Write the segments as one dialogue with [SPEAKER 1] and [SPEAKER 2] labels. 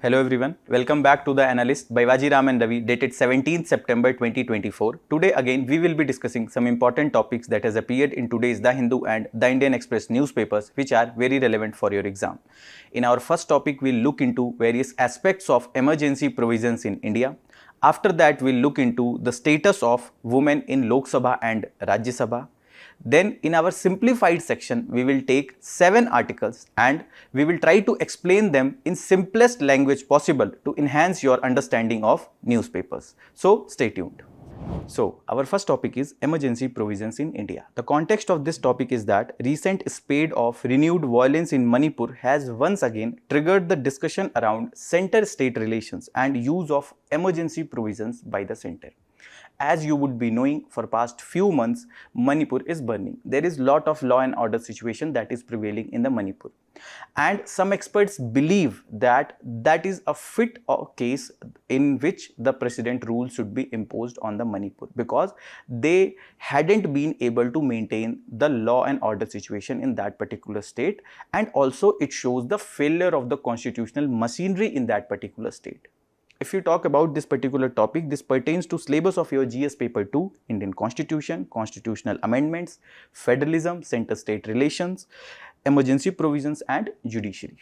[SPEAKER 1] Hello everyone, welcome back to the Analyst by Vajiram and Ravi dated 17th September 2024. Today again we will be discussing some important topics that has appeared in today's The Hindu and The Indian Express newspapers which are very relevant for your exam. In our first topic we'll look into various aspects of emergency provisions in India. After that we'll look into the status of women in Lok Sabha and Rajya Sabha. Then in our simplified section, we will take 7 articles and we will try to explain them in simplest language possible to enhance your understanding of newspapers. So stay tuned. So our first topic is emergency provisions in India. The context of this topic is that recent spate of renewed violence in Manipur has once again triggered the discussion around center-state relations and use of emergency provisions by the center. As you would be knowing, for past few months, Manipur is burning. There is lot of law and order situation that is prevailing in the Manipur. And some experts believe that that is a fit case in which the president rule should be imposed on the Manipur because they hadn't been able to maintain the law and order situation in that particular state, and also it shows the failure of the constitutional machinery in that particular state. If you talk about this particular topic, this pertains to syllabus of your GS paper 2, Indian Constitution, constitutional amendments, federalism, center-state relations, emergency provisions and judiciary.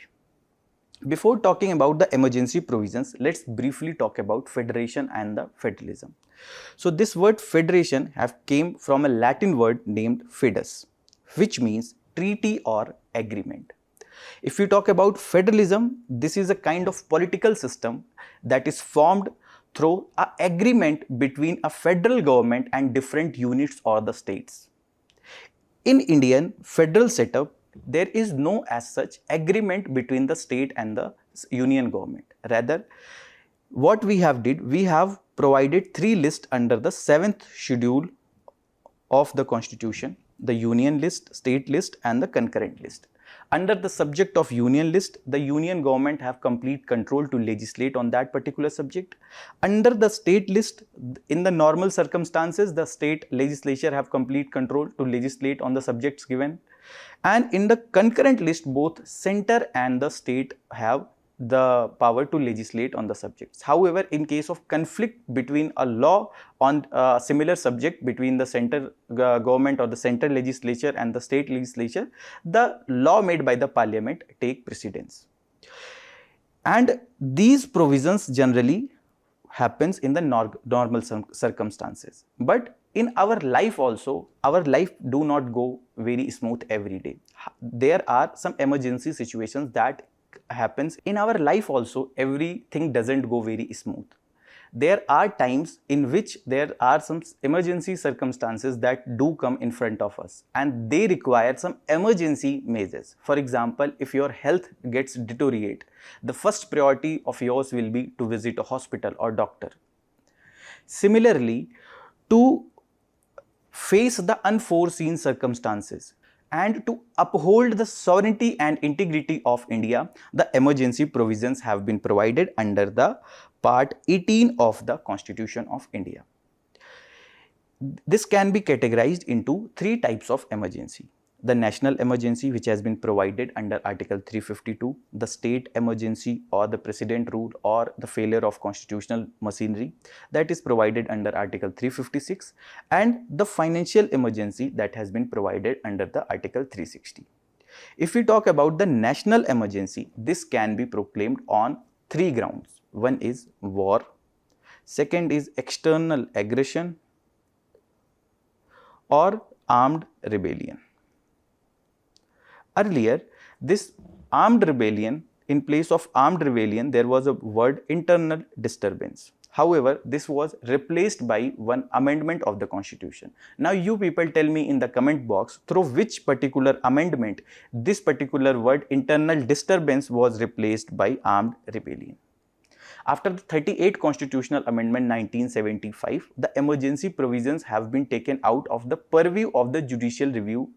[SPEAKER 1] Before talking about the emergency provisions, let's briefly talk about federation and the federalism. So this word federation came from a Latin word named fidus, which means treaty or agreement. If you talk about federalism, this is a kind of political system that is formed through an agreement between a federal government and different units or the states. In Indian federal setup, there is no as such agreement between the state and the union government. Rather, what we have provided 3 lists under the 7th schedule of the constitution: the union list, state list and the concurrent list. Under the subject of union list, the union government have complete control to legislate on that particular subject. Under the state list, in the normal circumstances, the state legislature have complete control to legislate on the subjects given. And in the concurrent list, both center and the state have the power to legislate on the subjects. However, in case of conflict between a law on a similar subject between the center government or the center legislature and the state legislature, the law made by the parliament take precedence. And these provisions generally happens in the normal circumstances. But in our life also, our life do not go very smooth every day. There are some emergency situations that happens in our life also. Everything doesn't go very smooth. There are times in which there are some emergency circumstances that do come in front of us and they require some emergency measures. For example, if your health gets deteriorate, the first priority of yours will be to visit a hospital or doctor. Similarly, to face the unforeseen circumstances and to uphold the sovereignty and integrity of India, the emergency provisions have been provided under the Part 18 of the Constitution of India. This can be categorized into 3 types of emergency: the national emergency, which has been provided under Article 352, the state emergency or the president rule or the failure of constitutional machinery, that is provided under Article 356, and the financial emergency that has been provided under the Article 360. If we talk about the national emergency, this can be proclaimed on 3 grounds. One is war, second is external aggression or armed rebellion. Earlier, this armed rebellion, in place of armed rebellion, there was a word internal disturbance. However, this was replaced by one amendment of the constitution. Now, you people tell me in the comment box through which particular amendment this particular word internal disturbance was replaced by armed rebellion. After the 38th Constitutional Amendment 1975, the emergency provisions have been taken out of the purview of the judicial review.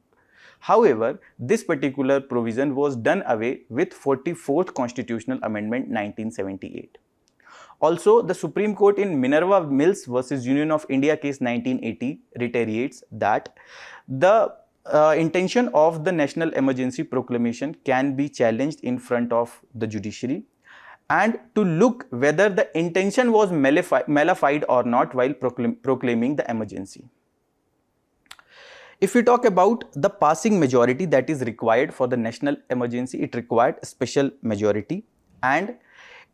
[SPEAKER 1] However, this particular provision was done away with 44th Constitutional Amendment 1978. Also, the Supreme Court in Minerva Mills versus Union of India case 1980 reiterates that the intention of the national emergency proclamation can be challenged in front of the judiciary and to look whether the intention was malified or not while proclaiming the emergency. If we talk about the passing majority that is required for the national emergency, it required special majority and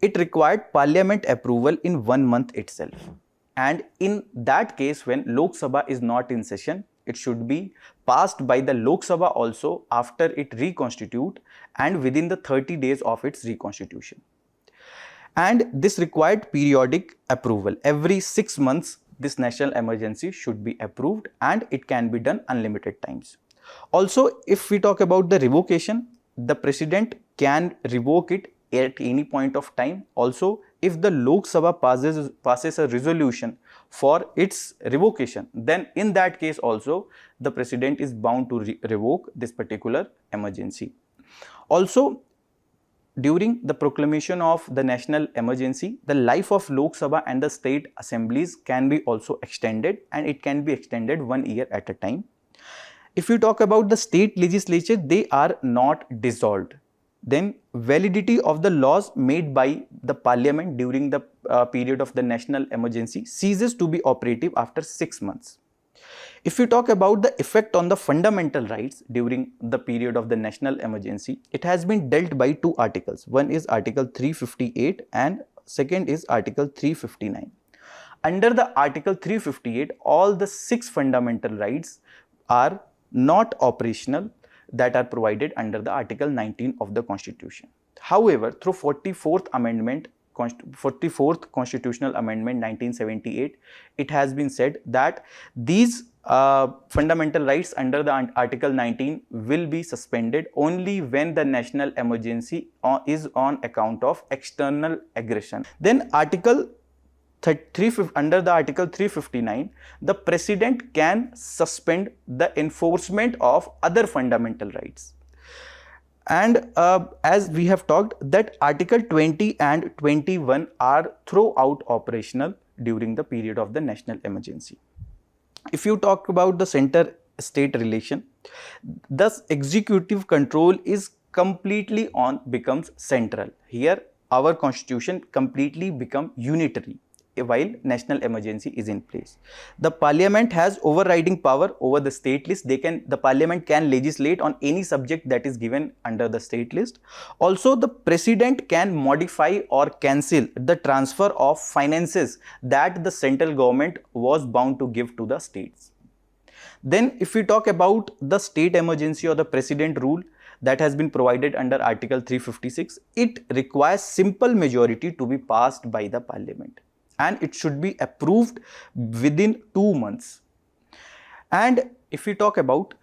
[SPEAKER 1] it required parliament approval in 1 month itself. And in that case, when Lok Sabha is not in session, it should be passed by the Lok Sabha also after it reconstitute and within the 30 days of its reconstitution. And this required periodic approval. Every 6 months, this national emergency should be approved and it can be done unlimited times. Also, if we talk about the revocation, the president can revoke it at any point of time. Also, if the Lok Sabha passes a resolution for its revocation, then in that case also the president is bound to revoke this particular emergency. Also, during the proclamation of the national emergency, the life of Lok Sabha and the state assemblies can be also extended, and it can be extended 1 year at a time. If you talk about the state legislature, they are not dissolved. Then validity of the laws made by the parliament during the period of the national emergency ceases to be operative after 6 months. If you talk about the effect on the fundamental rights during the period of the national emergency, it has been dealt by 2 articles. One is Article 358 and second is Article 359. Under the Article 358, all the 6 fundamental rights are not operational that are provided under the Article 19 of the Constitution. However, through 44th Constitutional Amendment 1978, it has been said that these fundamental rights under the Article 19 will be suspended only when the national emergency is on account of external aggression. Then under the Article 359, the president can suspend the enforcement of other fundamental rights. And as we have talked, that Article 20 and 21 are throughout operational during the period of the national emergency. If you talk about the center-state relation, thus executive control is completely becomes central. Here, our constitution completely becomes unitary while national emergency is in place. The parliament has overriding power over the state list. The parliament can legislate on any subject that is given under the state list. Also, the president can modify or cancel the transfer of finances that the central government was bound to give to the states. Then, if we talk about the state emergency or the president rule that has been provided under Article 356, it requires simple majority to be passed by the parliament, and it should be approved within 2 months. And if we talk about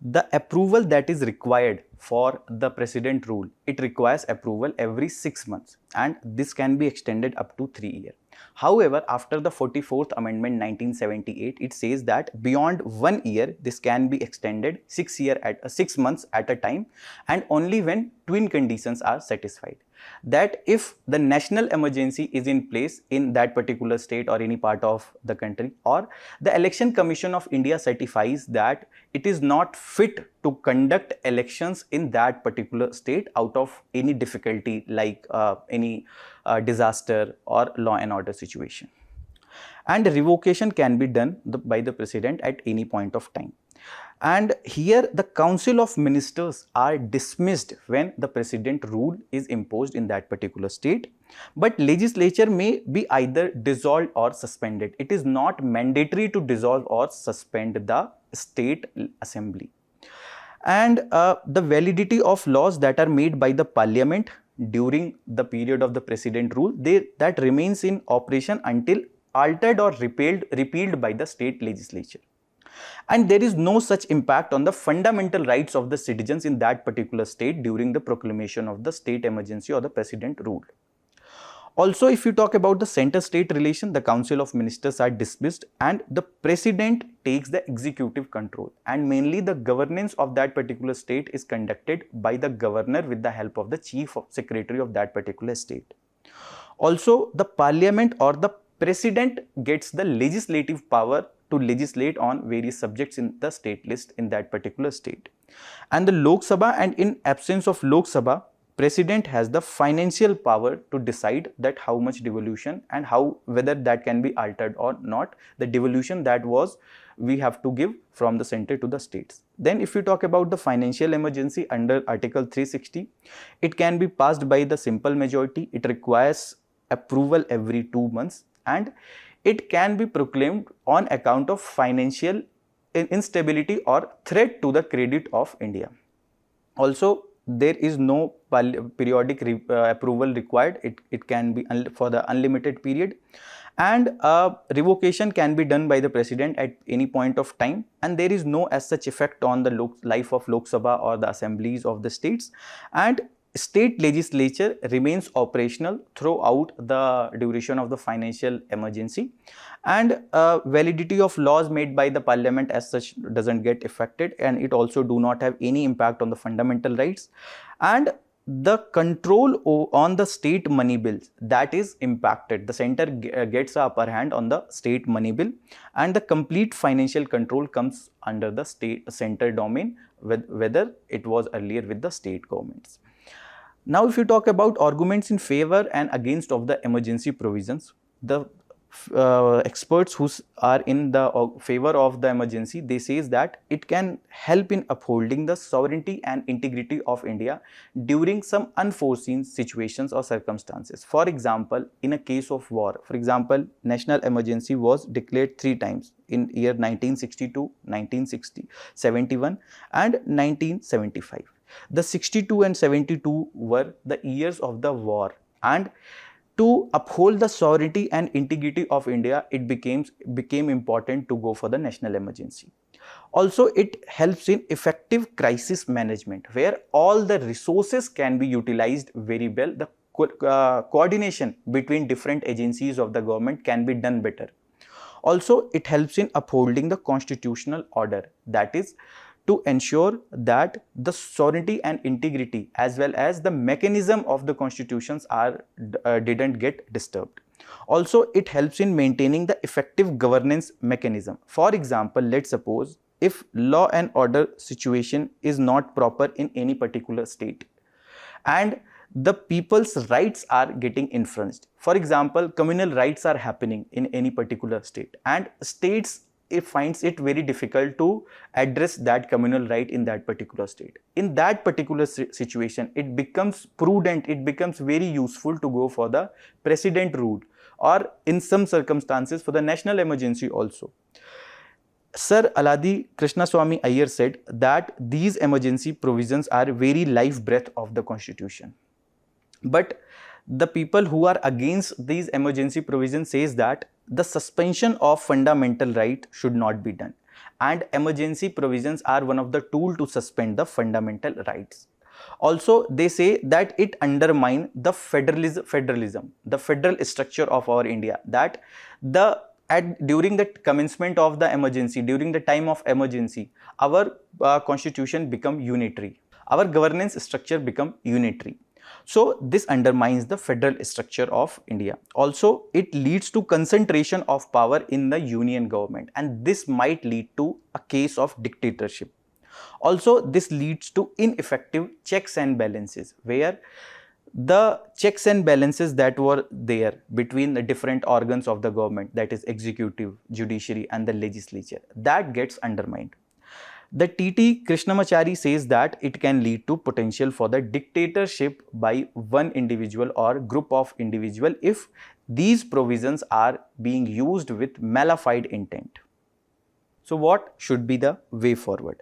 [SPEAKER 1] the approval that is required for the president rule, it requires approval every 6 months, and this can be extended up to 3 years. However, after the 44th Amendment 1978, it says that beyond 1 year, this can be extended 6 months at a time, and only when twin conditions are satisfied. That if the national emergency is in place in that particular state or any part of the country, or the Election Commission of India certifies that it is not fit to conduct elections in that particular state out of any difficulty like any disaster or law and order situation. And revocation can be done by the president at any point of time. And here the Council of Ministers are dismissed when the president rule is imposed in that particular state. But legislature may be either dissolved or suspended. It is not mandatory to dissolve or suspend the state assembly. And the validity of laws that are made by the parliament during the period of the president rule, that remains in operation until altered or repealed by the state legislature. And there is no such impact on the fundamental rights of the citizens in that particular state during the proclamation of the state emergency or the president rule. Also, if you talk about the center-state relation, the Council of Ministers are dismissed and the president takes the executive control, and mainly the governance of that particular state is conducted by the governor with the help of the chief secretary of that particular state. Also, the parliament or the president gets the legislative power to legislate on various subjects in the state list in that particular state. And the Lok Sabha, and in absence of Lok Sabha, president has the financial power to decide that how much devolution and whether that can be altered or not, the devolution that we have to give from the center to the states. Then if you talk about the financial emergency under Article 360, it can be passed by the simple majority. It requires approval every 2 months, and it can be proclaimed on account of financial instability or threat to the credit of India. Also, there is no periodic approval required. It can be for the unlimited period, and revocation can be done by the president at any point of time, and there is no as such effect on the life of Lok Sabha or the assemblies of the states, and state legislature remains operational throughout the duration of the financial emergency, and validity of laws made by the parliament as such doesn't get affected, and it also do not have any impact on the fundamental rights, and the control on the state money bills that is impacted. The center gets a upper hand on the state money bill, and the complete financial control comes under the center domain, whether it was earlier with the state governments. Now, if you talk about arguments in favor and against of the emergency provisions, the experts who are in the favor of the emergency, they says that it can help in upholding the sovereignty and integrity of India during some unforeseen situations or circumstances. For example, in a case of war, for example, national emergency was declared 3 times in year 1962, 1960, 71 and 1975. The 62 and 72 were the years of the war, and to uphold the sovereignty and integrity of India, it became important to go for the national emergency. Also, it helps in effective crisis management, where all the resources can be utilized very well. The coordination between different agencies of the government can be done better. Also, it helps in upholding the constitutional order, that is, to ensure that the sovereignty and integrity as well as the mechanism of the constitutions didn't get disturbed. Also, it helps in maintaining the effective governance mechanism. For example, let's suppose if law and order situation is not proper in any particular state and the people's rights are getting infringed. For example, communal rights are happening in any particular state, and states finds it very difficult to address that communal right in that particular state. In that particular situation, it becomes prudent, it becomes very useful to go for the precedent route, or in some circumstances for the national emergency also. Sir Aladi Krishnaswamy Iyer said that these emergency provisions are very life breath of the constitution. But the people who are against these emergency provisions says that the suspension of fundamental right should not be done, and emergency provisions are one of the tools to suspend the fundamental rights. Also, they say that it undermines the federalism, the federal structure of our India, that during the commencement of the emergency, during the time of emergency, our constitution become unitary, our governance structure become unitary. So, this undermines the federal structure of India. Also, it leads to concentration of power in the union government, and this might lead to a case of dictatorship. Also, this leads to ineffective checks and balances, where the checks and balances that were there between the different organs of the government, that is executive, judiciary and the legislature, that gets undermined. The TT Krishnamachari says that it can lead to potential for the dictatorship by one individual or group of individual if these provisions are being used with malified intent. So, what should be the way forward?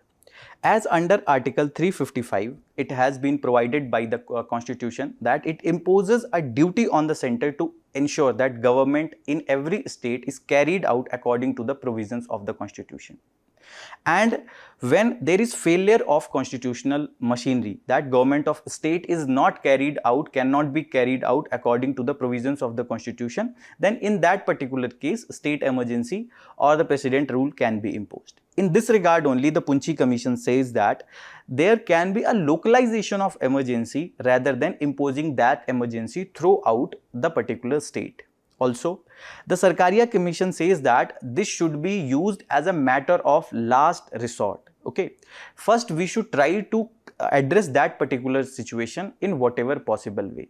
[SPEAKER 1] As under Article 355, it has been provided by the Constitution that it imposes a duty on the center to ensure that government in every state is carried out according to the provisions of the Constitution. And when there is failure of constitutional machinery, that government of state is not carried out, cannot be carried out according to the provisions of the Constitution, then in that particular case, state emergency or the president rule can be imposed. In this regard only, the Punchi Commission says that there can be a localization of emergency rather than imposing that emergency throughout the particular state. Also, the Sarkaria Commission says that this should be used as a matter of last resort. Okay, first we should try to address that particular situation in whatever possible way.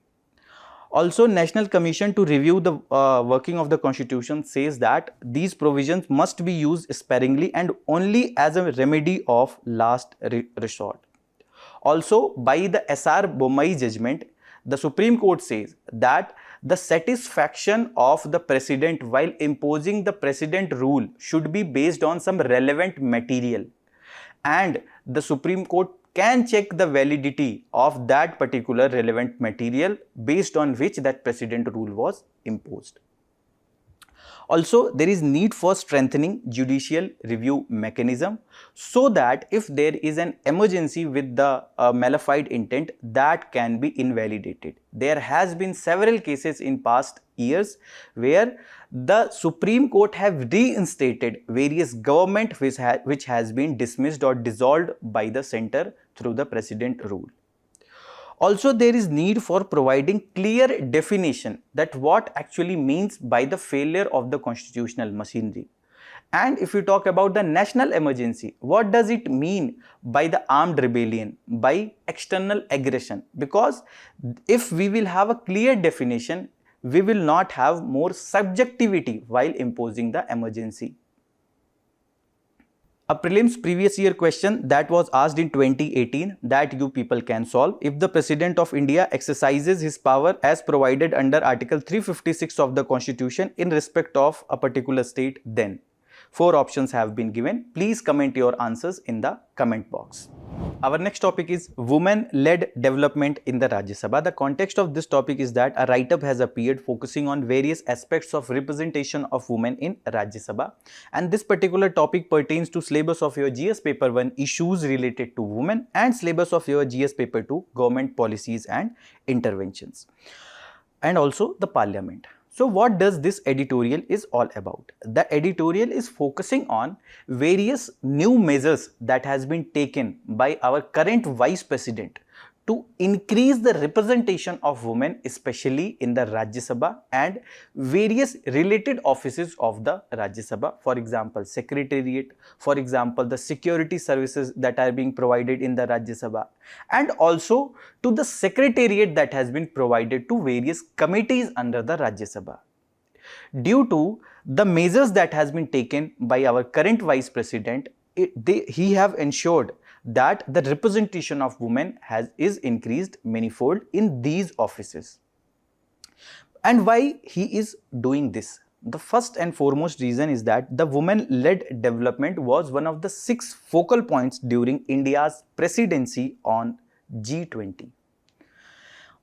[SPEAKER 1] Also, National Commission to review the working of the Constitution says that these provisions must be used sparingly and only as a remedy of last resort. Also, by the S.R. Bommai judgment, the Supreme Court says that the satisfaction of the President while imposing the President rule should be based on some relevant material, and the Supreme Court can check the validity of that particular relevant material based on which that President rule was imposed. Also, there is need for strengthening judicial review mechanism so that if there is an emergency with the malified intent, that can be invalidated. There has been several cases in past years where the Supreme Court have reinstated various government which has been dismissed or dissolved by the center through the President rule. Also, there is need for providing clear definition that what actually means by the failure of the constitutional machinery. And if we talk about the national emergency, what does it mean by the armed rebellion, by external aggression? Because if we will have a clear definition, we will not have more subjectivity while imposing the emergency. A prelims previous year question that was asked in 2018 that you people can solve. If the President of India exercises his power as provided under Article 356 of the Constitution in respect of a particular state, then 4 options have been given. Please comment your answers in the comment box. Our next topic is women-led development in the Rajya Sabha. The context of this topic is that a write-up has appeared focusing on various aspects of representation of women in Rajya Sabha, and this particular topic pertains to syllabus of your GS paper 1 issues related to women and syllabus of your GS paper 2 government policies and interventions, and also the parliament. So what does this editorial is all about? The editorial is focusing on various new measures that has been taken by our current Vice President to increase the representation of women, especially in the Rajya Sabha and various related offices of the Rajya Sabha. For example, Secretariat, for example, the security services that are being provided in the Rajya Sabha, and also to the Secretariat that has been provided to various committees under the Rajya Sabha. Due to the measures that has been taken by our current Vice President, he have ensured that the representation of women is increased manifold in these offices. And why he is doing this? The first and foremost reason is that the women-led development was one of the 6 focal points during India's presidency on G20.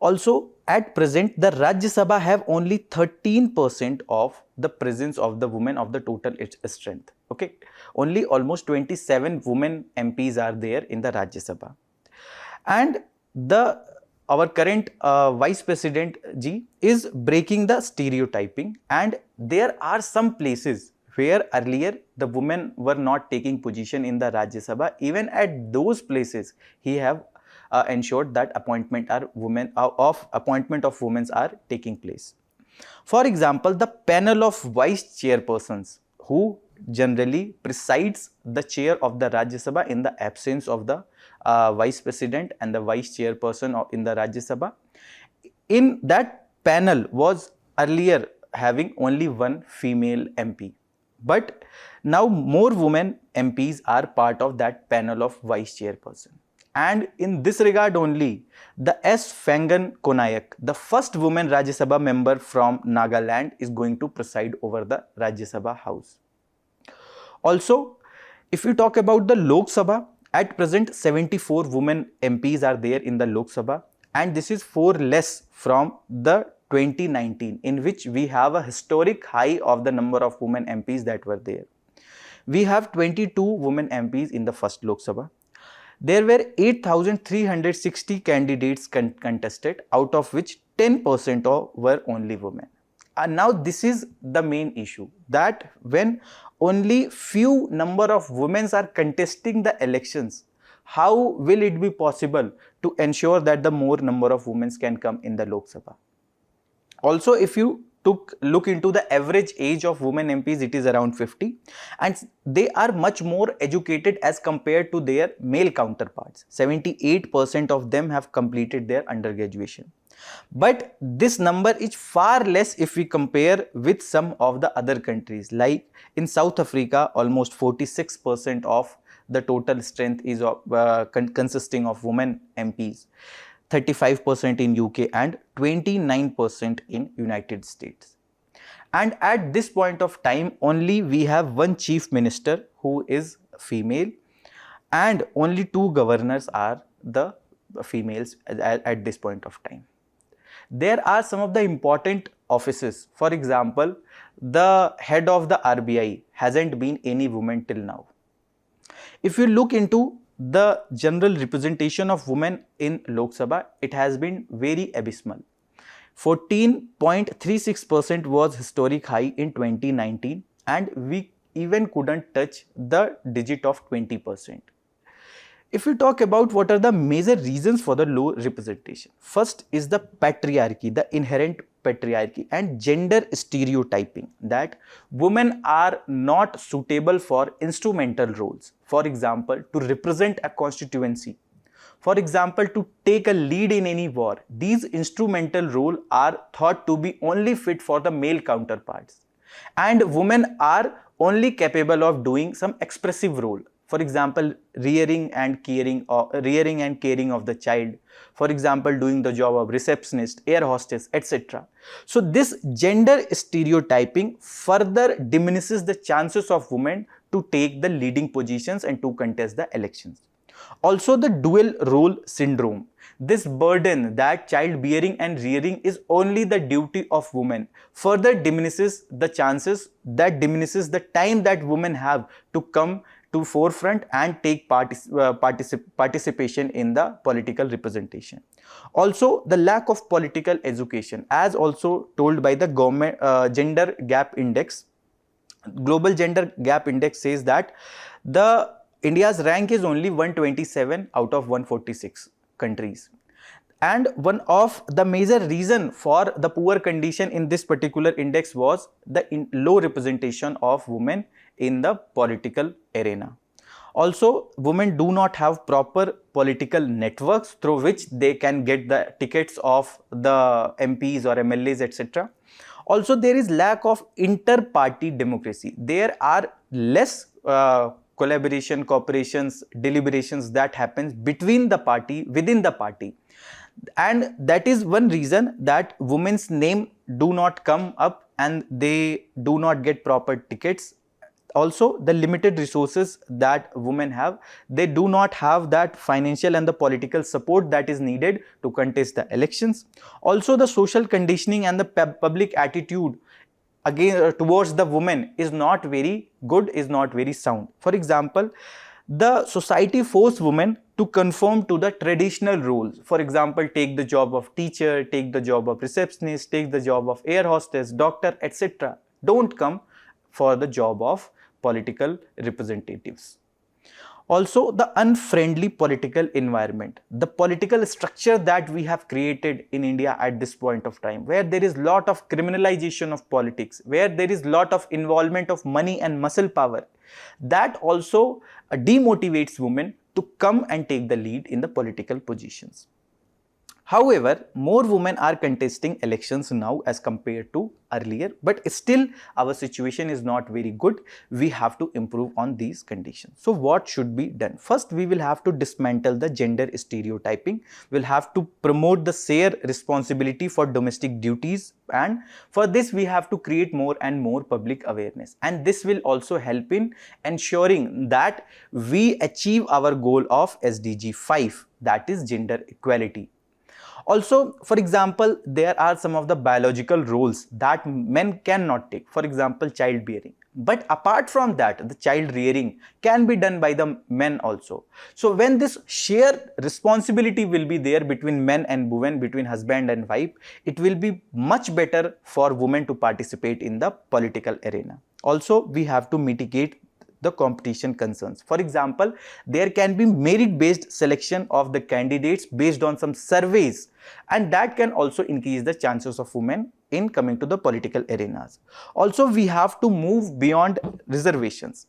[SPEAKER 1] Also, at present, the Rajya Sabha have only 13% of the presence of the women of the total strength. Okay, only almost 27 women MPs are there in the Rajya Sabha, and our current Vice President Ji is breaking the stereotyping, and there are some places where earlier the women were not taking position in the Rajya Sabha. Even at those places, he have ensured that appointment of women are taking place. For example, the panel of vice chairpersons who generally presides the chair of the Rajya Sabha in the absence of the Vice President and the Vice Chairperson in the Rajya Sabha. In that panel was earlier having only one female MP, but now more women MPs are part of that panel of Vice Chairperson. And in this regard only, the S. Phangan Konayak, the first woman Rajya Sabha member from Nagaland, is going to preside over the Rajya Sabha house. Also, if we talk about the Lok Sabha, at present 74 women MPs are there in the Lok Sabha, and this is 4 less from the 2019, in which we have a historic high of the number of women MPs that were there. We have 22 women MPs in the first Lok Sabha. There were 8,360 candidates contested, out of which 10% were only women. And now this is the main issue, that when only few number of women are contesting the elections, how will it be possible to ensure that the more number of women can come in the Lok Sabha? Also, if you took look into the average age of women MPs, it is around 50, and they are much more educated as compared to their male counterparts. 78% of them have completed their undergraduation. But this number is far less if we compare with some of the other countries. Like in South Africa, almost 46% of the total strength is consisting of women MPs, 35% in UK and 29% in United States. And at this point of time, only we have one chief minister who is female, and only 2 governors are the females at this point of time. There are some of the important offices. For example, the head of the RBI hasn't been any woman till now. If you look into the general representation of women in Lok Sabha, it has been very abysmal. 14.36% was historic high in 2019, and we even couldn't touch the digit of 20%. If we talk about what are the major reasons for the low representation, first is the patriarchy, the inherent patriarchy and gender stereotyping, that women are not suitable for instrumental roles. For example, to represent a constituency, for example, to take a lead in any war. These instrumental roles are thought to be only fit for the male counterparts, and women are only capable of doing some expressive role. For example, rearing and caring of the child, for example, doing the job of receptionist, air hostess, etc. So this gender stereotyping further diminishes the chances of women to take the leading positions and to contest the elections. Also, the dual role syndrome, this burden that childbearing and rearing is only the duty of women, further diminishes the chances, that diminishes the time that women have to come to forefront and take participation in the political representation. Also, the lack of political education, as also told by the government gender gap index. Global gender gap index says that the India's rank is only 127 out of 146 countries. And one of the major reason for the poor condition in this particular index was the low representation of women in the political arena. Also, women do not have proper political networks through which they can get the tickets of the MPs or MLAs, etc. Also, there is lack of inter-party democracy. There are less collaboration, cooperations, deliberations that happens between the party, within the party. And that is one reason that women's name do not come up and they do not get proper tickets. Also, the limited resources that women have, they do not have that financial and the political support that is needed to contest the elections. Also, the social conditioning and the public attitude again towards the women is not very good, is not very sound. For example, the society forces women to conform to the traditional roles. For example, take the job of teacher, take the job of receptionist, take the job of air hostess, doctor, etc. Don't come for the job of political representatives. Also, the unfriendly political environment, the political structure that we have created in India at this point of time, where there is lot of criminalization of politics, where there is lot of involvement of money and muscle power, that also demotivates women to come and take the lead in the political positions. However, more women are contesting elections now as compared to earlier, but still our situation is not very good. We have to improve on these conditions. So what should be done? First, we will have to dismantle the gender stereotyping. We'll have to promote the shared responsibility for domestic duties, and for this we have to create more and more public awareness. And this will also help in ensuring that we achieve our goal of SDG 5, that is gender equality. Also, for example, there are some of the biological roles that men cannot take, for example, childbearing. But apart from that, the child rearing can be done by the men also. So when this shared responsibility will be there between men and women, between husband and wife, it will be much better for women to participate in the political arena. Also, we have to mitigate the competition concerns. For example, there can be merit-based selection of the candidates based on some surveys, and that can also increase the chances of women in coming to the political arenas. Also, we have to move beyond reservations.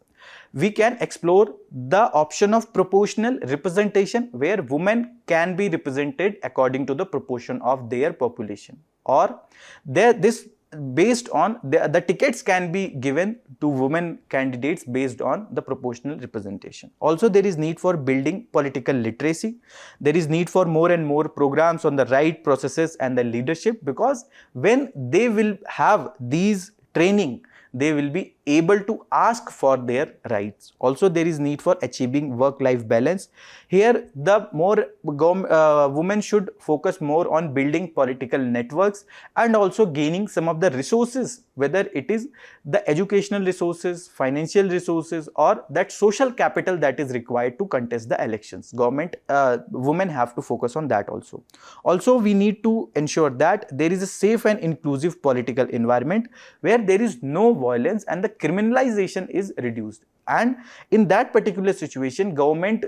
[SPEAKER 1] We can explore the option of proportional representation, where women can be represented according to the proportion of their population, or this based on the tickets can be given to women candidates based on the proportional representation. Also, there is need for building political literacy. There is need for more and more programs on the right processes and the leadership, because when they will have these training, they will be able to ask for their rights. Also, there is need for achieving work-life balance. Here, the more women should focus more on building political networks and also gaining some of the resources, whether it is the educational resources, financial resources, or that social capital that is required to contest the elections. Women have to focus on that also. Also, we need to ensure that there is a safe and inclusive political environment where there is no violence and the criminalization is reduced. And in that particular situation, government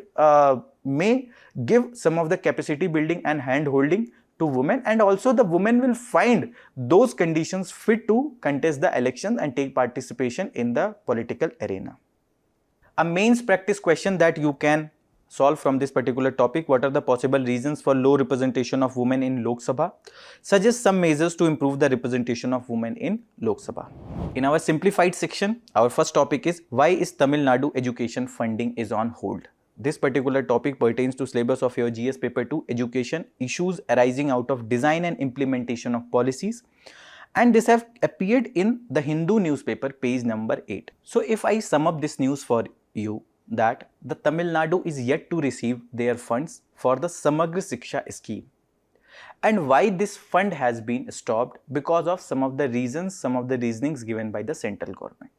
[SPEAKER 1] may give some of the capacity building and hand holding to women, and also the women will find those conditions fit to contest the election and take participation in the political arena. A mains practice question that you can solve from this particular topic: what are the possible reasons for low representation of women in Lok Sabha? Suggest some measures to improve the representation of women in Lok Sabha. In our simplified section, our first topic is why is Tamil Nadu education funding is on hold. This particular topic pertains to syllabus of your GS paper 2 education, issues arising out of design and implementation of policies, and this have appeared in the Hindu newspaper, page number 8. So if I sum up this news for you, that the Tamil Nadu is yet to receive their funds for the Samagra Shiksha scheme. And why this fund has been stopped? Because of some of the reasons, some of the reasonings given by the central government.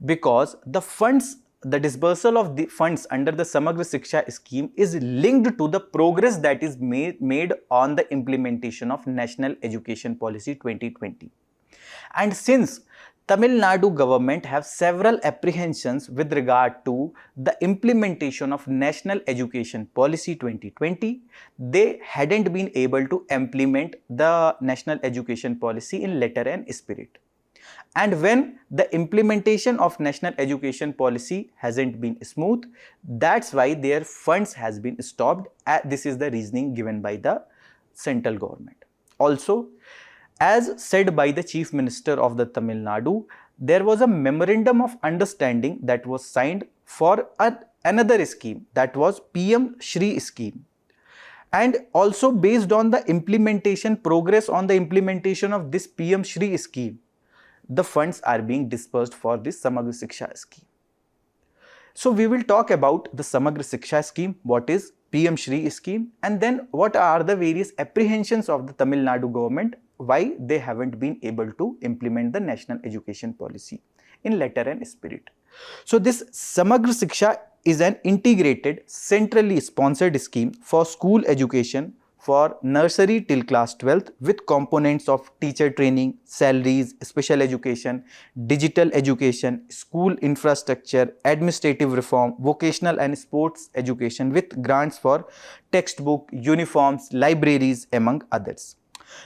[SPEAKER 1] Because the disbursal of the funds under the Samagra Shiksha scheme is linked to the progress that is made on the implementation of National Education Policy 2020. And since Tamil Nadu government have several apprehensions with regard to the implementation of National Education Policy 2020, they hadn't been able to implement the National Education Policy in letter and spirit. And when the implementation of National Education Policy hasn't been smooth, that's why their funds has been stopped. This is the reasoning given by the central government. Also, as said by the Chief Minister of the Tamil Nadu, there was a memorandum of understanding that was signed for another scheme, that was PM Shri scheme. And also based on the implementation, progress on the implementation of this PM Shri scheme, the funds are being dispersed for this Samagra Shiksha scheme. So we will talk about the Samagra Shiksha scheme, what is PM Shri scheme, and then what are the various apprehensions of the Tamil Nadu government, why they haven't been able to implement the National Education Policy in letter and spirit. So this Samagra Shiksha is an integrated, centrally sponsored scheme for school education for nursery till class 12th with components of teacher training, salaries, special education, digital education, school infrastructure, administrative reform, vocational and sports education with grants for textbook, uniforms, libraries, among others.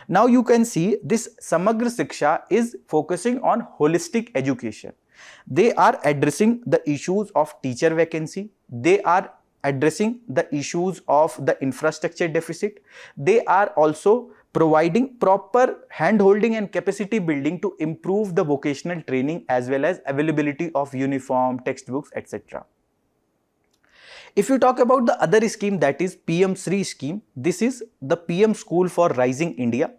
[SPEAKER 1] Now you can see this Samagra Shiksha is focusing on holistic education. They are addressing the issues of teacher vacancy. They are addressing the issues of the infrastructure deficit. They are also providing proper hand-holding and capacity building to improve the vocational training as well as availability of uniform, textbooks, etc. If you talk about the other scheme, that is PM Shri scheme, this is the PM School for Rising India.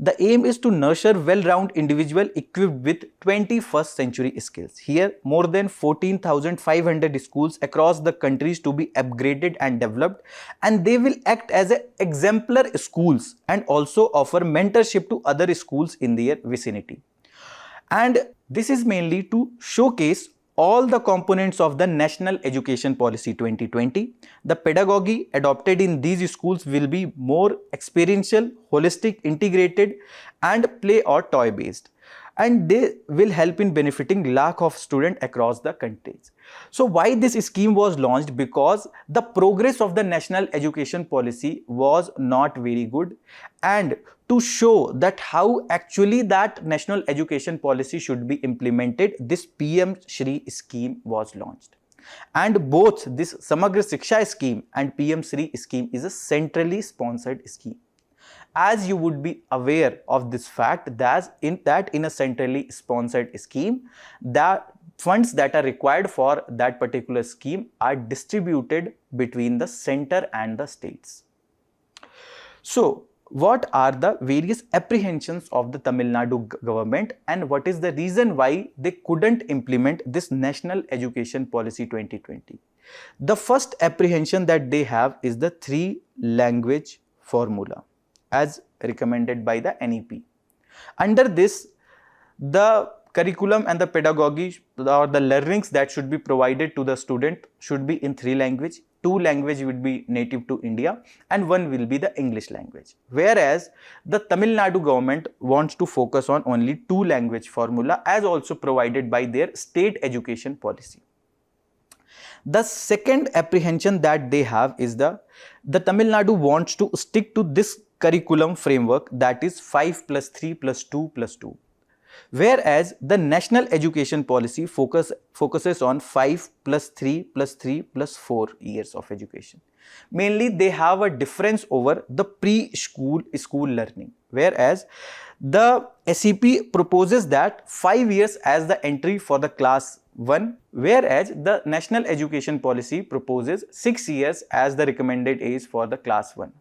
[SPEAKER 1] The aim is to nurture well-rounded individual equipped with 21st century skills. Here, more than 14,500 schools across the countries to be upgraded and developed, and they will act as exemplar schools and also offer mentorship to other schools in their vicinity. And this is mainly to showcase all the components of the National Education Policy 2020. The pedagogy adopted in these schools will be more experiential, holistic, integrated and play or toy based. and they will help in benefiting lakh of students across the countries. So why this scheme was launched? Because the progress of the national education policy was not very good, and to show that how actually that national education policy should be implemented, this PM Shri scheme was launched. And both this Samagra Shiksha scheme and PM Shri scheme is a centrally sponsored scheme. As you would be aware of this fact, that in a centrally sponsored scheme, the funds that are required for that particular scheme are distributed between the center and the states. So what are the various apprehensions of the Tamil Nadu government, and what is the reason why they couldn't implement this National Education Policy 2020? The first apprehension that they have is the 3-language formula as recommended by the NEP. Under this, the curriculum and the pedagogy or the learnings that should be provided to the student should be in 3 languages. 2 languages would be native to India and 1 will be the English language. Whereas the Tamil Nadu government wants to focus on only 2-language formula as also provided by their state education policy. The second apprehension that they have is the Tamil Nadu wants to stick to this curriculum framework, that is 5+3+2+2. Whereas the national education policy focuses on 5+3+3+4 years of education. Mainly they have a difference over the pre-school learning, whereas the SEP proposes that 5 years as the entry for the class 1, whereas the national education policy proposes 6 years as the recommended age for the class 1.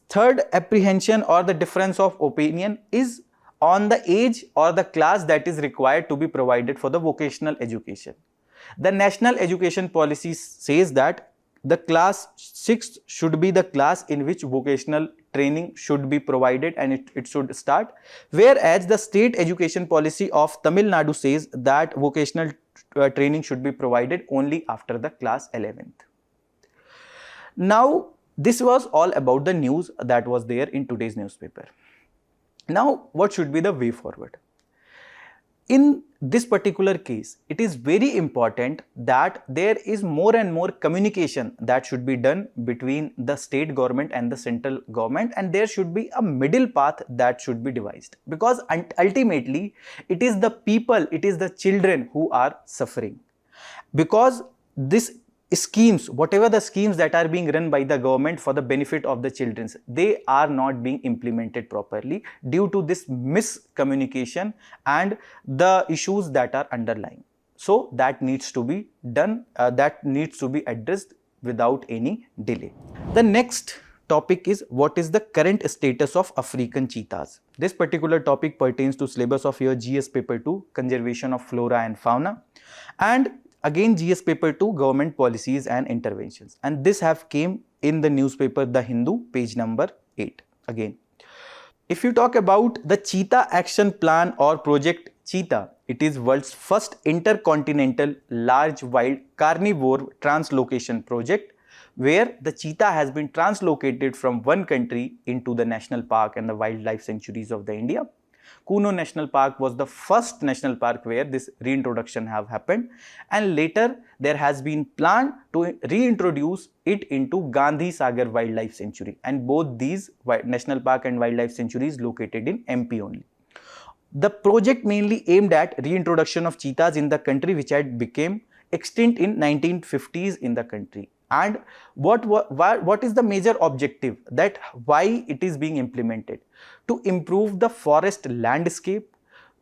[SPEAKER 1] Third apprehension or the difference of opinion is on the age or the class that is required to be provided for the vocational education. The national education policy says that the class 6 should be the class in which vocational training should be provided and it should start, whereas the state education policy of Tamil Nadu says that vocational training should be provided only after the class 11th. Now, this was all about the news that was there in today's newspaper. Now, what should be the way forward? In this particular case, it is very important that there is more and more communication that should be done between the state government and the central government, and there should be a middle path that should be devised, because ultimately it is the people, it is the children who are suffering, because this schemes, whatever the schemes that are being run by the government for the benefit of the children, they are not being implemented properly due to this miscommunication and the issues that are underlying. So that needs to be done, that needs to be addressed without any delay. The next topic is, what is the current status of African cheetahs? This particular topic pertains to syllabus of your GS paper 2, conservation of flora and fauna, and again GS paper 2, government policies and interventions, and this have came in the newspaper The Hindu, page number 8. Again, if you talk about the Cheetah Action Plan or Project Cheetah, it is world's first intercontinental large wild carnivore translocation project, where the cheetah has been translocated from one country into the national park and the wildlife sanctuaries of the India. Kuno National Park was the first national park where this reintroduction have happened, and later there has been plan to reintroduce it into Gandhi Sagar Wildlife Sanctuary, and both these national park and wildlife sanctuaries located in MP only. The project mainly aimed at reintroduction of cheetahs in the country which had become extinct in 1950s in the country. And what is the major objective, that why it is being implemented? To improve the forest landscape,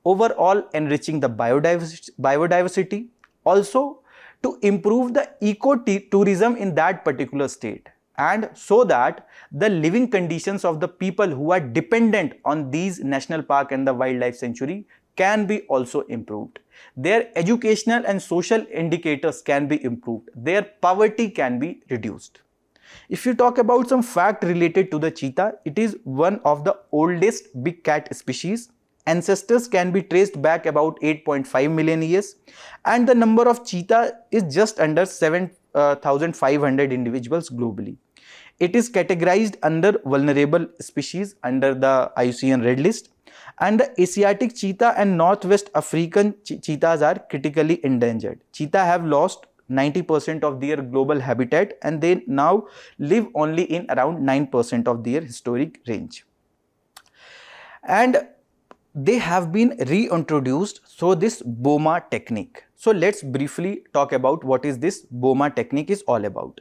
[SPEAKER 1] overall enriching the biodiversity, also to improve the eco-tourism in that particular state, and so that the living conditions of the people who are dependent on these national park and the wildlife sanctuary can be also improved. Their educational and social indicators can be improved. Their poverty can be reduced. If you talk about some fact related to the cheetah, it is one of the oldest big cat species. Ancestors can be traced back about 8.5 million years, and the number of cheetah is just under 7 4,500 individuals globally. It is categorized under vulnerable species under the IUCN Red List, and the Asiatic cheetah and Northwest African cheetahs are critically endangered. Cheetah have lost 90% of their global habitat, and they now live only in around 9% of their historic range. And they have been reintroduced through this BOMA technique. So let's briefly talk about what is this BOMA technique is all about.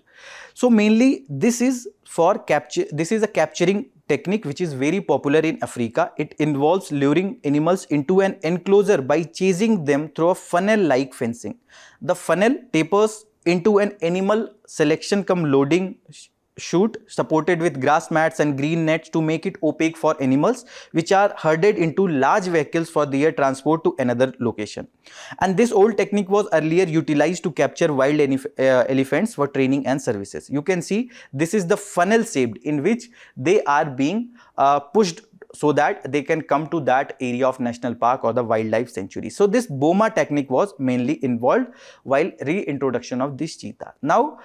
[SPEAKER 1] So mainly this is for capture, this is a capturing technique which is very popular in Africa. It involves luring animals into an enclosure by chasing them through a funnel-like fencing. The funnel tapers into an animal selection cum loading chute supported with grass mats and green nets to make it opaque for animals, which are herded into large vehicles for their transport to another location. And this old technique was earlier utilized to capture wild elephants for training and services. You can see this is the funnel shaped in which they are being pushed so that they can come to that area of national park or the wildlife sanctuary. So this BOMA technique was mainly involved while reintroduction of this cheetah. Now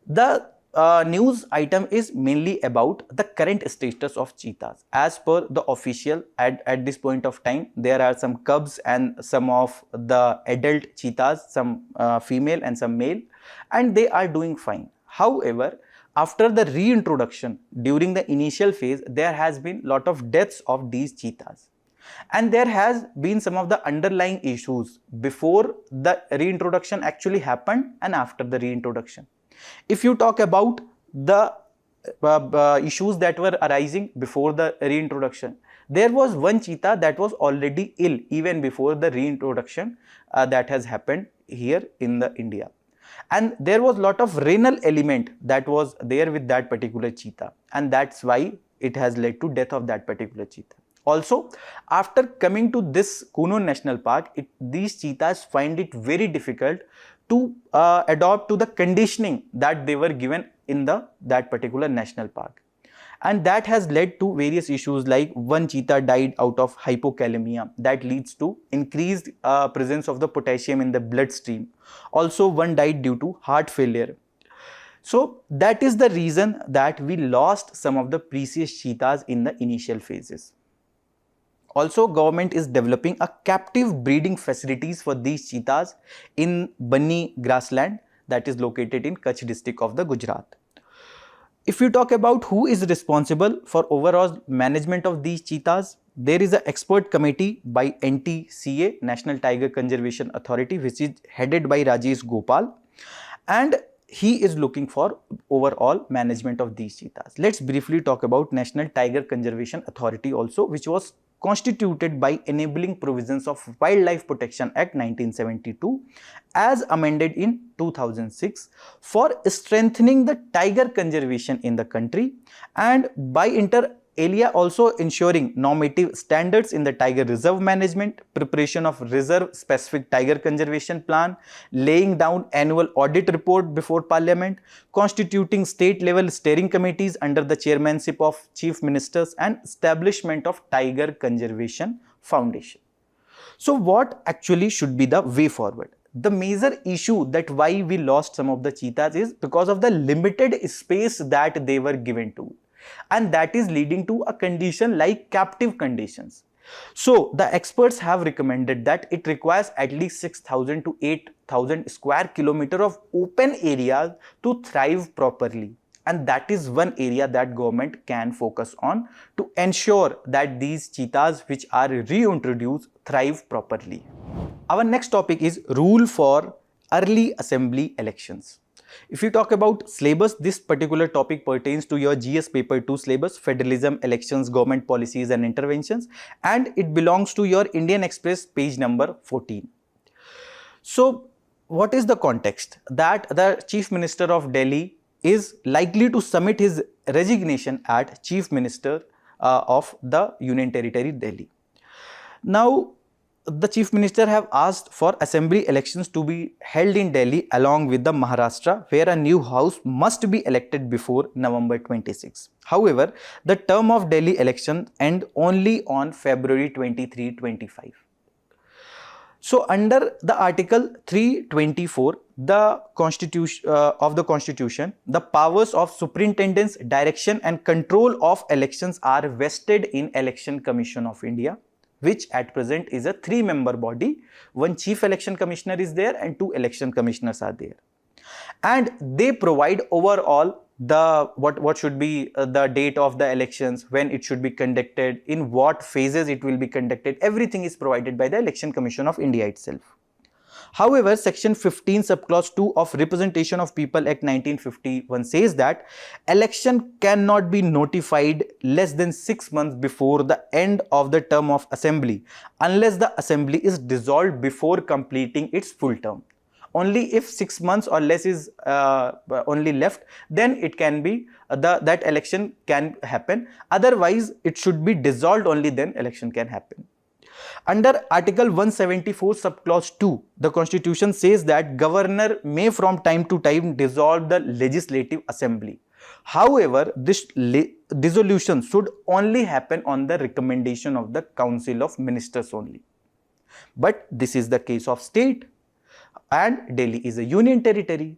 [SPEAKER 1] the news item is mainly about the current status of cheetahs. As per the official, at this point of time, there are some cubs and some of the adult cheetahs, some female and some male, and they are doing fine. However, after the reintroduction, during the initial phase, there has been lot of deaths of these cheetahs. And there has been some of the underlying issues before the reintroduction actually happened and after the reintroduction. If you talk about the issues that were arising before the reintroduction, there was one cheetah that was already ill even before the reintroduction that has happened here in the India. And there was lot of renal element that was there with that particular cheetah, and that's why it has led to death of that particular cheetah. Also, after coming to this Kuno National Park, these cheetahs find it very difficult to adopt to the conditioning that they were given in that particular national park. And that has led to various issues, like one cheetah died out of hypokalemia that leads to increased presence of the potassium in the bloodstream. Also, one died due to heart failure. So that is the reason that we lost some of the precious cheetahs in the initial phases. Also, government is developing a captive breeding facilities for these cheetahs in Banni grassland that is located in Kutch district of the Gujarat. If you talk about who is responsible for overall management of these cheetahs, there is an expert committee by NTCA, National Tiger Conservation Authority, which is headed by Rajesh Gopal, and he is looking for overall management of these cheetahs. Let's briefly talk about National Tiger Conservation Authority also, which was constituted by enabling provisions of Wildlife Protection Act 1972 as amended in 2006 for strengthening the tiger conservation in the country, and by inter alia also ensuring normative standards in the tiger reserve management, preparation of reserve specific tiger conservation plan, laying down annual audit report before parliament, constituting state level steering committees under the chairmanship of chief ministers, and establishment of tiger conservation foundation. So what actually should be the way forward? The major issue that why we lost some of the cheetahs is because of the limited space that they were given to. And that is leading to a condition like captive conditions. So the experts have recommended that it requires at least 6,000 to 8,000 square kilometers of open areas to thrive properly. And that is one area that government can focus on to ensure that these cheetahs which are reintroduced thrive properly. Our next topic is rule for early assembly elections. If you talk about syllabus, this particular topic pertains to your GS paper 2 syllabus, Federalism, Elections, Government Policies and Interventions, and it belongs to your Indian Express page number 14. So what is the context? That the Chief Minister of Delhi is likely to submit his resignation at Chief Minister of the Union Territory Delhi. Now, the Chief Minister have asked for assembly elections to be held in Delhi along with the Maharashtra, where a new house must be elected before November 26. However, the term of Delhi election end only on February 23-25. So under the Article 324 the Constitution of the Constitution, the powers of superintendence, direction and control of elections are vested in Election Commission of India, which at present is a 3-member body. One Chief Election Commissioner is there and 2 election commissioners are there. And they provide overall the what should be the date of the elections, when it should be conducted, in what phases it will be conducted. Everything is provided by the Election Commission of India itself. However, section 15 subclause 2 of Representation of People Act 1951 says that election cannot be notified less than 6 months before the end of the term of assembly unless the assembly is dissolved before completing its full term. Only if 6 months or less is only left, then it can be that election can happen. Otherwise, it should be dissolved, only then election can happen. Under Article 174 subclause 2, the Constitution says that governor may from time to time dissolve the legislative assembly. However, this dissolution should only happen on the recommendation of the Council of Ministers only. But this is the case of state, and Delhi is a union territory.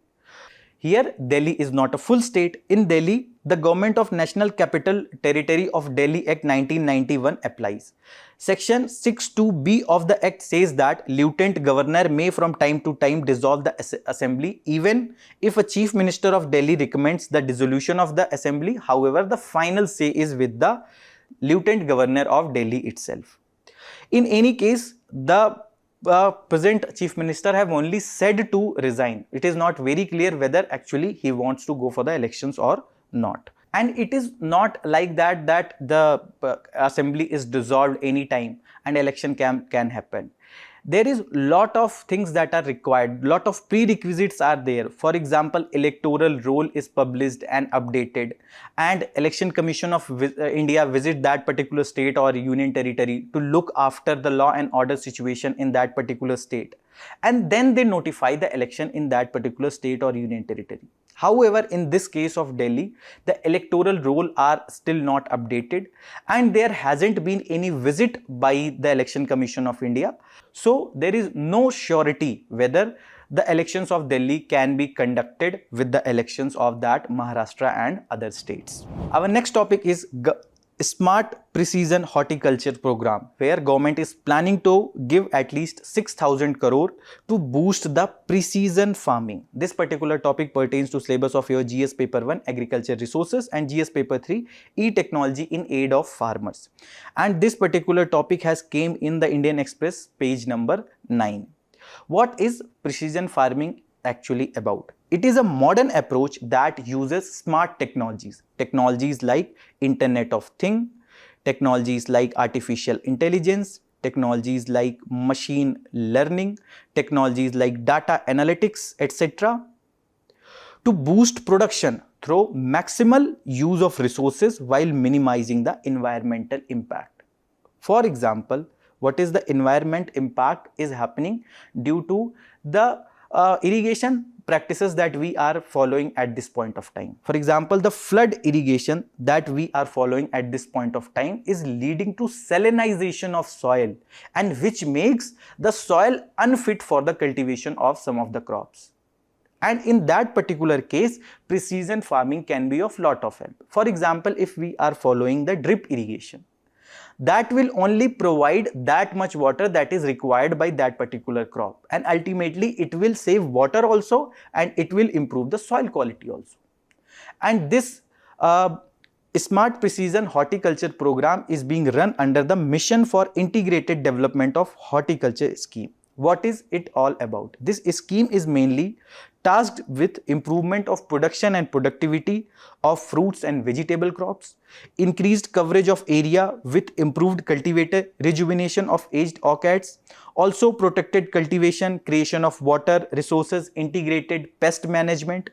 [SPEAKER 1] Here, Delhi is not a full state. In Delhi, the Government of National Capital Territory of Delhi Act 1991 applies. Section 62B of the Act says that Lieutenant Governor may from time to time dissolve the assembly even if a Chief Minister of Delhi recommends the dissolution of the assembly. However, the final say is with the Lieutenant Governor of Delhi itself. In any case, the present Chief Minister have only said to resign. It is not very clear whether actually he wants to go for the elections or not. And it is not like that the assembly is dissolved anytime and election can happen. There is lot of things that are required, lot of prerequisites are there. For example, electoral roll is published and updated, and Election Commission of India visit that particular state or union territory to look after the law and order situation in that particular state, and then they notify the election in that particular state or union territory. However, in this case of Delhi, the electoral roll are still not updated and there hasn't been any visit by the Election Commission of India. So, there is no surety whether the elections of Delhi can be conducted with the elections of that Maharashtra and other states. Our next topic is Smart Precision Horticulture Program, where government is planning to give at least 6,000 crore to boost the precision farming. This particular topic pertains to syllabus of your GS paper 1 Agriculture Resources and GS paper 3 E-Technology in Aid of Farmers. And this particular topic has came in the Indian Express page number 9. What is precision farming actually about? It is a modern approach that uses smart technologies. Technologies like Internet of Things, technologies like artificial intelligence, technologies like machine learning, technologies like data analytics, etc. to boost production through maximal use of resources while minimizing the environmental impact. For example, what is the environment impact is happening due to the irrigation practices that we are following at this point of time. For example, the flood irrigation that we are following at this point of time is leading to salinization of soil, and which makes the soil unfit for the cultivation of some of the crops. And in that particular case, precision farming can be of lot of help. For example, if we are following the drip irrigation, that will only provide that much water that is required by that particular crop, and ultimately it will save water also and it will improve the soil quality also. And this Smart Precision Horticulture Program is being run under the Mission for Integrated Development of Horticulture scheme. What is it all about? This scheme is mainly tasked with improvement of production and productivity of fruits and vegetable crops, increased coverage of area with improved cultivator rejuvenation of aged orchids, also protected cultivation, creation of water resources, integrated pest management,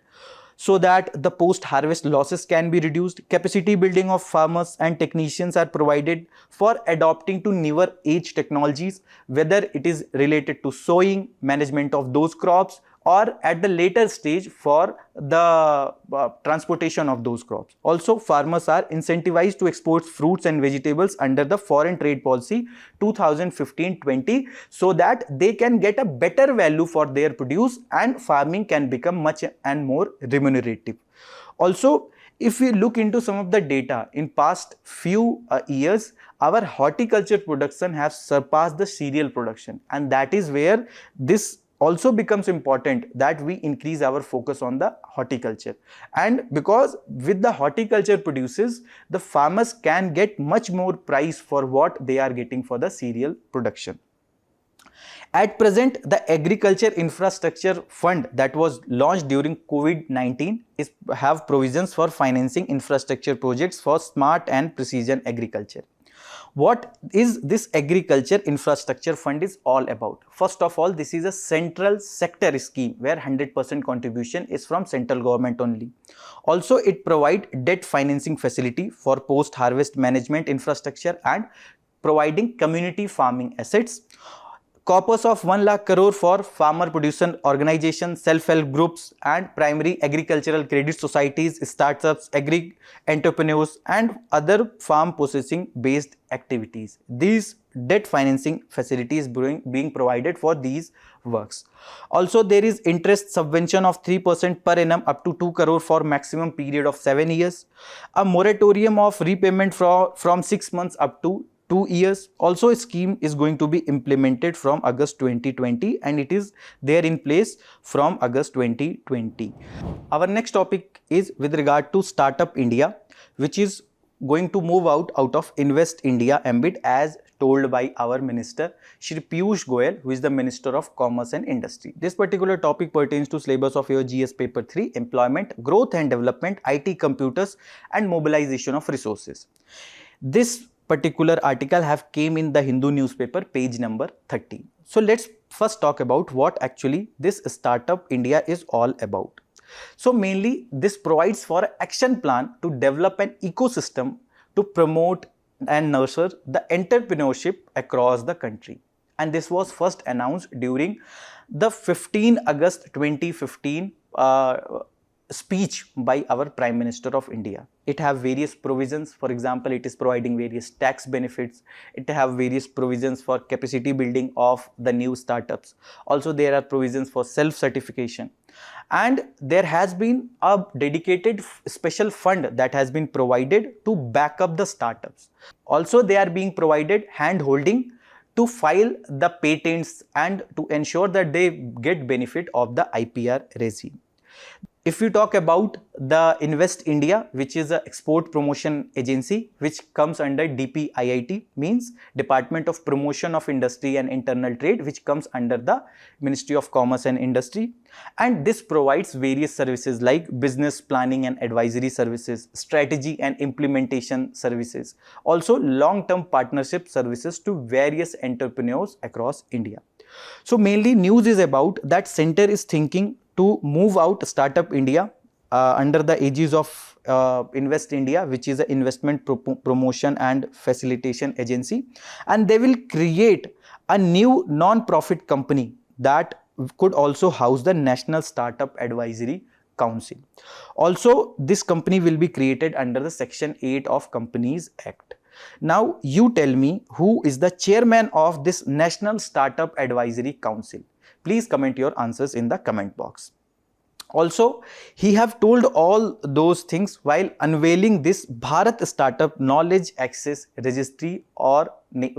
[SPEAKER 1] so that the post-harvest losses can be reduced. Capacity building of farmers and technicians are provided for adopting to newer age technologies, whether it is related to sowing, management of those crops, or at the later stage for the transportation of those crops. Also, farmers are incentivized to export fruits and vegetables under the Foreign Trade Policy 2015-20 so that they can get a better value for their produce and farming can become much and more remunerative. Also, if we look into some of the data in past few years, our horticulture production has surpassed the cereal production, and that is where this also becomes important that we increase our focus on the horticulture. And because with the horticulture produces, the farmers can get much more price for what they are getting for the cereal production. At present, the Agriculture Infrastructure Fund that was launched during COVID-19 have provisions for financing infrastructure projects for smart and precision agriculture. What is this Agriculture Infrastructure Fund is all about? First of all, this is a central sector scheme where 100% contribution is from central government only. Also, it provides debt financing facility for post-harvest management infrastructure and providing community farming assets. Corpus of 1 lakh crore for farmer producer organizations, self-help groups and primary agricultural credit societies, startups, agri-entrepreneurs and other farm processing based activities. These debt financing facilities being provided for these works. Also, there is interest subvention of 3% per annum up to 2 crore for maximum period of 7 years. A moratorium of repayment from 6 months up to 2 years. Also, a scheme is going to be implemented from August 2020 and it is there in place from August 2020. Our next topic is with regard to Startup India, which is going to move out of Invest India ambit as told by our minister Shri Piyush Goyal, who is the Minister of Commerce and Industry. This particular topic pertains to syllabus of your GS paper 3, employment, growth and development, IT, computers and mobilization of resources. This particular article have came in the Hindu newspaper page number 30. So let's first talk about what actually this Startup India is all about. So mainly this provides for an action plan to develop an ecosystem to promote and nurture the entrepreneurship across the country. And this was first announced during the 15 August 2015 speech by our Prime Minister of India. It have various provisions. For example, it is providing various tax benefits. It have various provisions for capacity building of the new startups. Also, there are provisions for self-certification. And there has been a dedicated special fund that has been provided to back up the startups. Also, they are being provided hand-holding to file the patents and to ensure that they get benefit of the IPR regime. If we talk about the Invest India, which is an export promotion agency which comes under DPIIT, means Department of Promotion of Industry and Internal Trade, which comes under the Ministry of Commerce and Industry, and this provides various services like business planning and advisory services, strategy and implementation services, also long-term partnership services to various entrepreneurs across India. So mainly news is about that center is thinking to move out Startup India under the aegis of Invest India, which is an investment promotion and facilitation agency, and they will create a new non-profit company that could also house the National Startup Advisory Council. Also, this company will be created under the Section 8 of Companies Act. Now, you tell me who is the chairman of this National Startup Advisory Council. Please comment your answers in the comment box. Also, he have told all those things while unveiling this Bharat Startup Knowledge Access Registry, or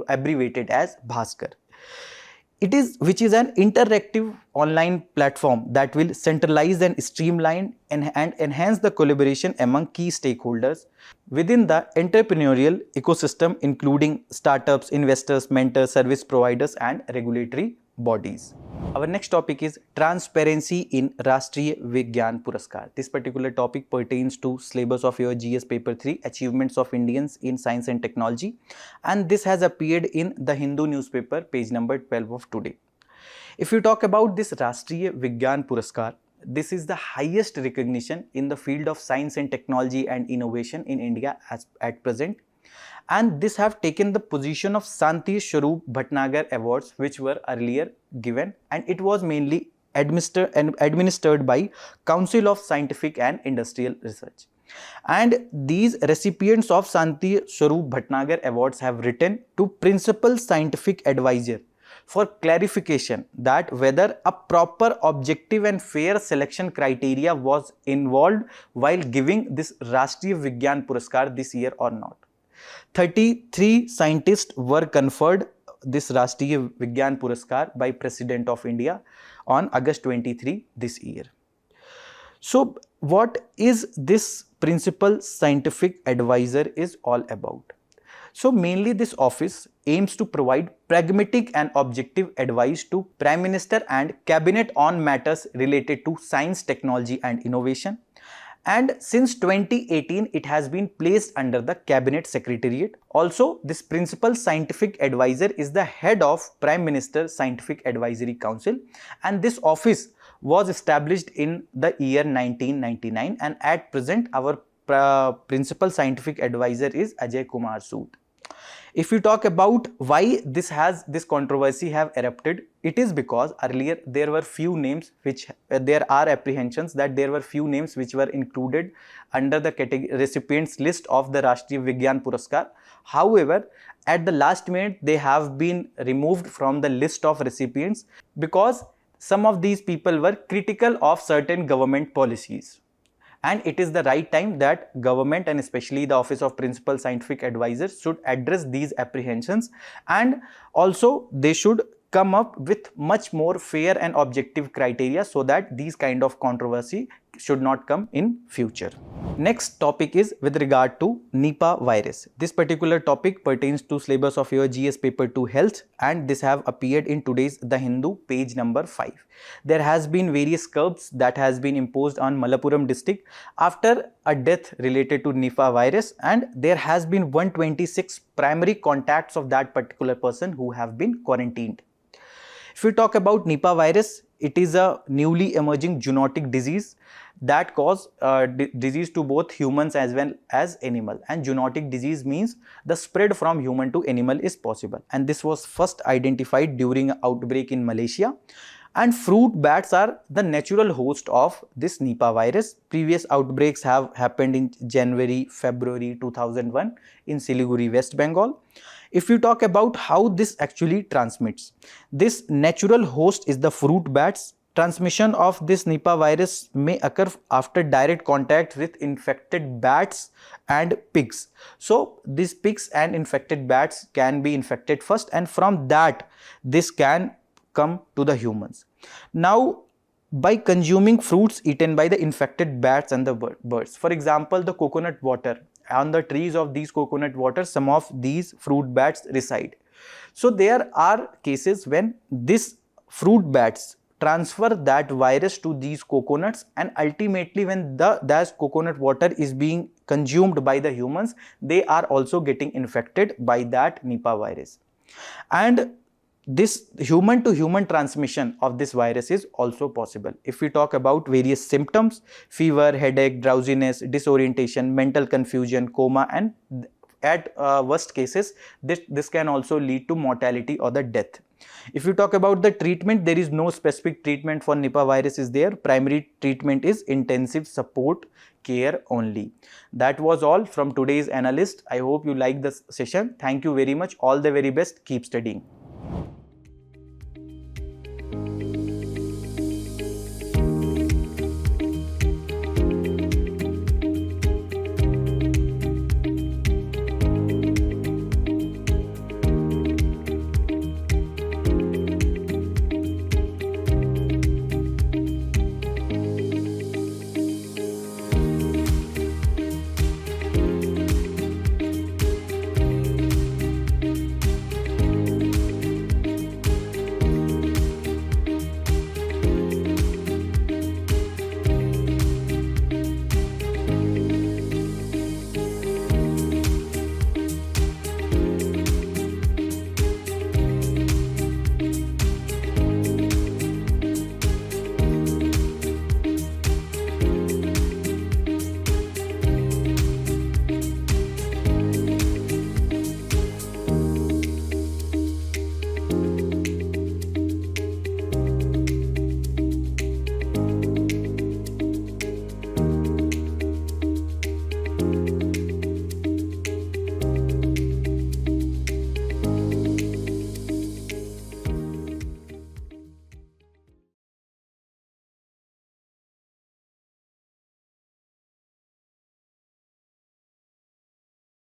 [SPEAKER 1] abbreviated as Bhaskar. Which is an interactive online platform that will centralize and streamline and enhance the collaboration among key stakeholders within the entrepreneurial ecosystem, including startups, investors, mentors, service providers and regulatory bodies. Our next topic is transparency in Rashtriya Vigyan Puraskar. This particular topic pertains to syllabus of your GS paper 3, achievements of Indians in science and technology, and this has appeared in the Hindu newspaper page number 12 of today. If you talk about this Rashtriya Vigyan Puraskar, this is the highest recognition in the field of science and technology and innovation in India at present. And this have taken the position of Santi Swarup Bhatnagar Awards, which were earlier given, and it was mainly administered by Council of Scientific and Industrial Research. And these recipients of Santi Swarup Bhatnagar Awards have written to Principal Scientific Advisor for clarification that whether a proper, objective and fair selection criteria was involved while giving this Rashtriya Vigyan Puraskar this year or not. 33 scientists were conferred this Rashtriya Vigyan Puraskar by President of India on August 23 this year. So what is this Principal Scientific Advisor is all about? So mainly this office aims to provide pragmatic and objective advice to Prime Minister and Cabinet on matters related to science, technology and innovation. And since 2018, it has been placed under the Cabinet Secretariat. Also, this Principal Scientific Advisor is the head of Prime Minister Scientific Advisory Council, and this office was established in the year 1999, and at present our Principal Scientific Advisor is Ajay Kumar Sood. If you talk about why this controversy have erupted, it is because earlier there were few names which there are apprehensions that there were few names which were included under the recipients list of the Rashtriya Vigyan Puraskar. However, at the last minute they have been removed from the list of recipients because some of these people were critical of certain government policies. And it is the right time that government and especially the Office of Principal Scientific Advisors should address these apprehensions, and also they should come up with much more fair and objective criteria so that these kind of controversy should not come in future. Next topic is with regard to Nipah virus. This particular topic pertains to syllabus of your GS paper 2 health, and this have appeared in today's The Hindu page number 5. There has been various curbs that has been imposed on Malappuram district after a death related to Nipah virus, and there has been 126 primary contacts of that particular person who have been quarantined. If we talk about Nipah virus, it is a newly emerging zoonotic disease that cause disease to both humans as well as animal, and zoonotic disease means the spread from human to animal is possible, and this was first identified during an outbreak in Malaysia. And fruit bats are the natural host of this Nipah virus. Previous outbreaks have happened in January, February 2001 in Siliguri, West Bengal. If you talk about how this actually transmits, this natural host is the fruit bats. Transmission of this Nipah virus may occur after direct contact with infected bats and pigs. So these pigs and infected bats can be infected first, and from that this can come to the humans. Now, by consuming fruits eaten by the infected bats and the birds, for example, the coconut water, on the trees of these coconut water, some of these fruit bats reside. So there are cases when this fruit bats transfer that virus to these coconuts, and ultimately when that coconut water is being consumed by the humans, they are also getting infected by that Nipah virus. And this human to human transmission of this virus is also possible. If we talk about various symptoms, fever, headache, drowsiness, disorientation, mental confusion, coma, and at worst cases, this can also lead to mortality or the death. If you talk about the treatment, there is no specific treatment for Nipah virus is there. Primary treatment is intensive support care only. That was all from today's Analyst. I hope you liked this session. Thank you very much. All the very best. Keep studying.